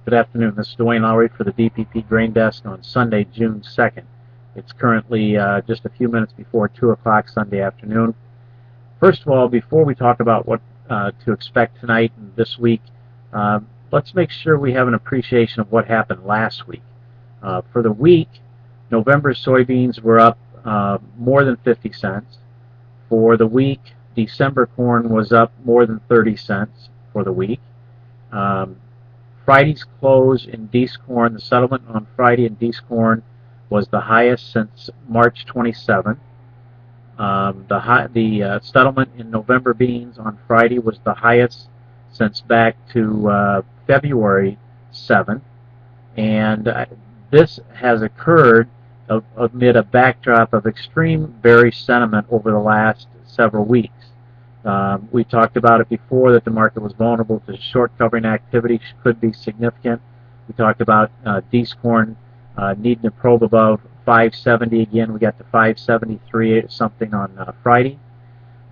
Good afternoon. This is Duane Lowry for the DPP Grain Desk on Sunday, June 2nd. It's currently just a few minutes before 2 o'clock Sunday afternoon. First of all, before we talk about what to expect tonight and this week, let's make sure we have an appreciation of what happened last week. For the week, November soybeans were up more than 50 cents. For the week, December corn was up more than 30 cents for the week. Friday's close in Deese corn, the settlement on Friday in Deese corn was the highest since March 27. The settlement in November beans on Friday was the highest since back to February 7. And this has occurred amid a backdrop of extreme bearish sentiment over the last several weeks. We talked about it before that the market was vulnerable to short covering activity, could be significant. We talked about Deese corn needing to probe above 570 again. We got to 573 something on Friday.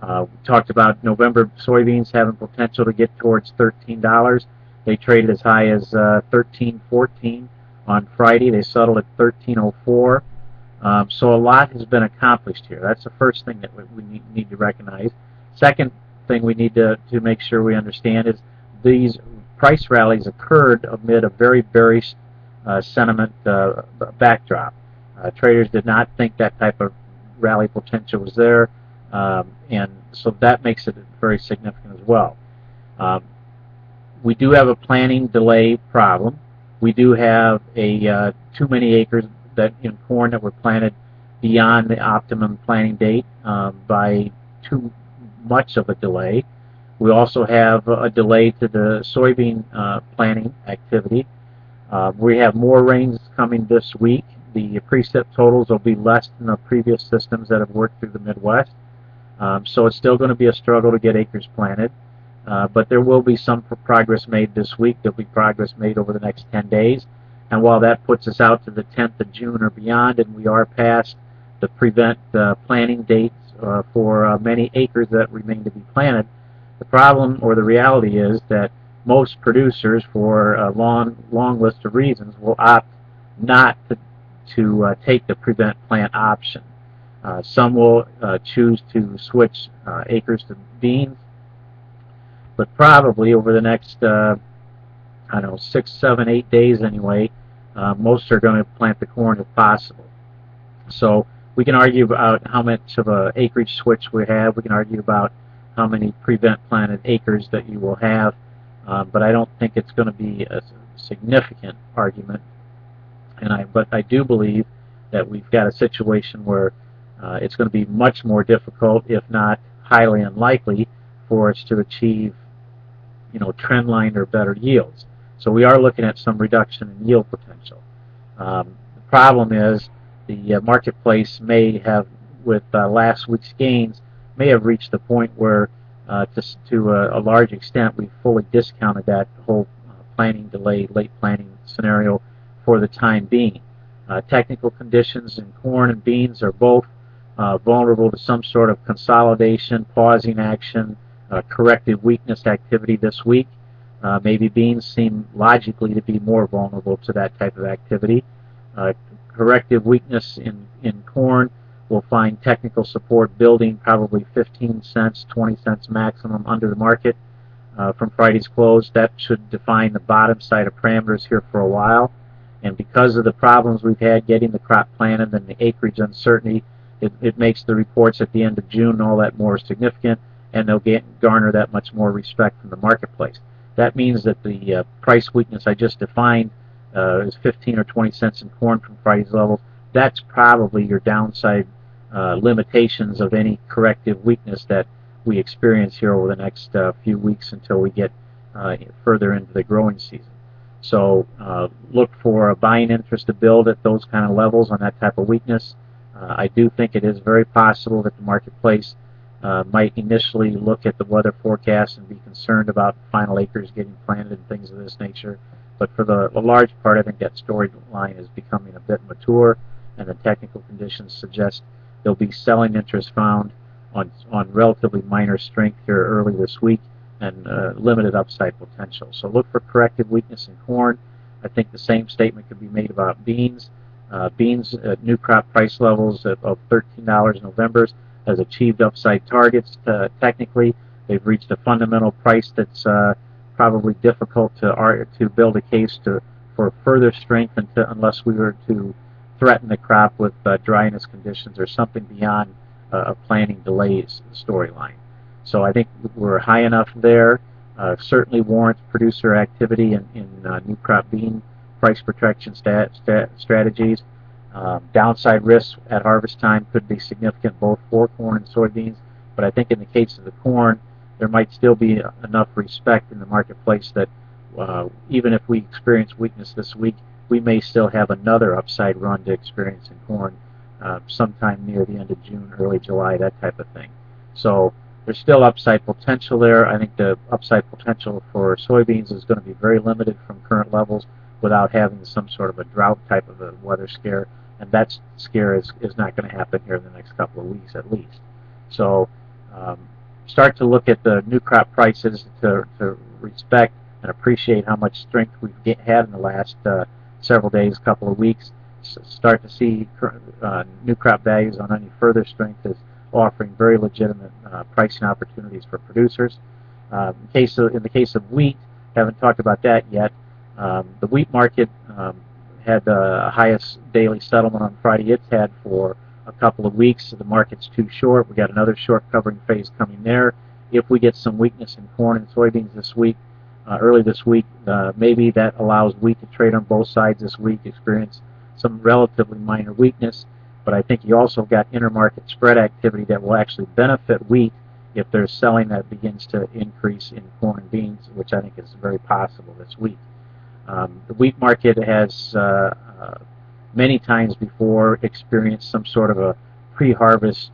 We talked about November soybeans having potential to get towards $13. They traded as high as $13.14 on Friday. They settled at $13.04. So a lot has been accomplished here. That's the first thing that we need to recognize. Second thing we need to make sure we understand is these price rallies occurred amid a very bearish sentiment backdrop. Traders did not think that type of rally potential was there, and so that makes it very significant as well. We do have a planting delay problem. We do have too many acres that in corn that were planted beyond the optimum planting date by too much of a delay. We also have a delay to the soybean planting activity. We have more rains coming this week. The precip totals will be less than the previous systems that have worked through the Midwest. So it's still going to be a struggle to get acres planted. But there will be some progress made this week. There will be progress made over the next 10 days. And while that puts us out to the 10th of June or beyond, and we are past the prevent planting dates for many acres that remain to be planted, the problem or the reality is that most producers, for a long list of reasons, will opt not to take the prevent plant option. Some will choose to switch acres to beans, but probably over the next, 6, 7, 8 days anyway, most are going to plant the corn if possible. So we can argue about how much of an acreage switch we have. We can argue about how many prevent planted acres that you will have, but I don't think it's going to be a significant argument. But I do believe that we've got a situation where it's going to be much more difficult, if not highly unlikely, for us to achieve, trend line or better yields. So we are looking at some reduction in yield potential. The problem is the marketplace may have, with last week's gains, may have reached the point where, to a large extent, we've fully discounted that whole planting delay, late planting scenario for the time being. Technical conditions in corn and beans are both vulnerable to some sort of consolidation, pausing action, corrective weakness activity this week. Maybe beans seem logically to be more vulnerable to that type of activity. Corrective weakness in corn will find technical support building probably 15 cents, 20 cents maximum under the market from Friday's close. That should define the bottom side of parameters here for a while. And because of the problems we've had getting the crop planted and the acreage uncertainty, it makes the reports at the end of June all that more significant, and they'll garner that much more respect from the marketplace. That means that the price weakness I just defined is 15 or 20 cents in corn from Friday's levels. That's probably your downside limitations of any corrective weakness that we experience here over the next few weeks until we get further into the growing season. So look for a buying interest to build at those kind of levels on that type of weakness. I do think it is very possible that the marketplace might initially look at the weather forecast and be concerned about final acres getting planted and things of this nature. But for the large part, I think that storyline is becoming a bit mature, and the technical conditions suggest there'll be selling interest found on relatively minor strength here early this week and limited upside potential. So look for corrective weakness in corn. I think the same statement could be made about beans. Beans at new crop price levels of $13 in November has achieved upside targets. Technically, they've reached a fundamental price that's probably difficult to build a case for further strength unless we were to threaten the crop with dryness conditions or something beyond a planting delays storyline. So I think we're high enough there. Certainly warrants producer activity in new crop bean price protection strategies. Downside risks at harvest time could be significant both for corn and soybeans, but I think in the case of the corn, there might still be enough respect in the marketplace that even if we experience weakness this week, we may still have another upside run to experience in corn sometime near the end of June, early July, that type of thing. So there's still upside potential there. I think the upside potential for soybeans is going to be very limited from current levels without having some sort of a drought type of a weather scare, and that scare is not going to happen here in the next couple of weeks at least. So start to look at the new crop prices to respect and appreciate how much strength we've had in the last several days, couple of weeks. Start to see new crop values on any further strength is offering very legitimate pricing opportunities for producers. In the case of wheat, haven't talked about that yet. The wheat market had the highest daily settlement on Friday it's had for a couple of weeks. So the market's too short. We got another short covering phase coming there. If we get some weakness in corn and soybeans this week, early this week, maybe that allows wheat to trade on both sides this week, experience some relatively minor weakness. But I think you also got intermarket spread activity that will actually benefit wheat if there's selling that begins to increase in corn and beans, which I think is very possible this week. The wheat market has many times before experienced some sort of a pre-harvest,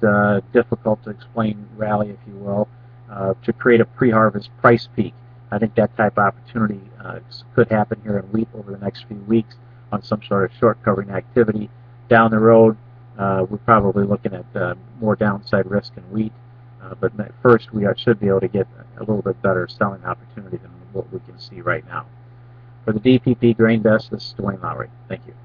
difficult to explain rally, if you will, to create a pre-harvest price peak. I think that type of opportunity could happen here in wheat over the next few weeks on some sort of short covering activity. Down the road, we're probably looking at more downside risk in wheat, but first we should be able to get a little bit better selling opportunity than what we can see right now. For the DPP Grain Desk, this is Duane Lowry. Thank you.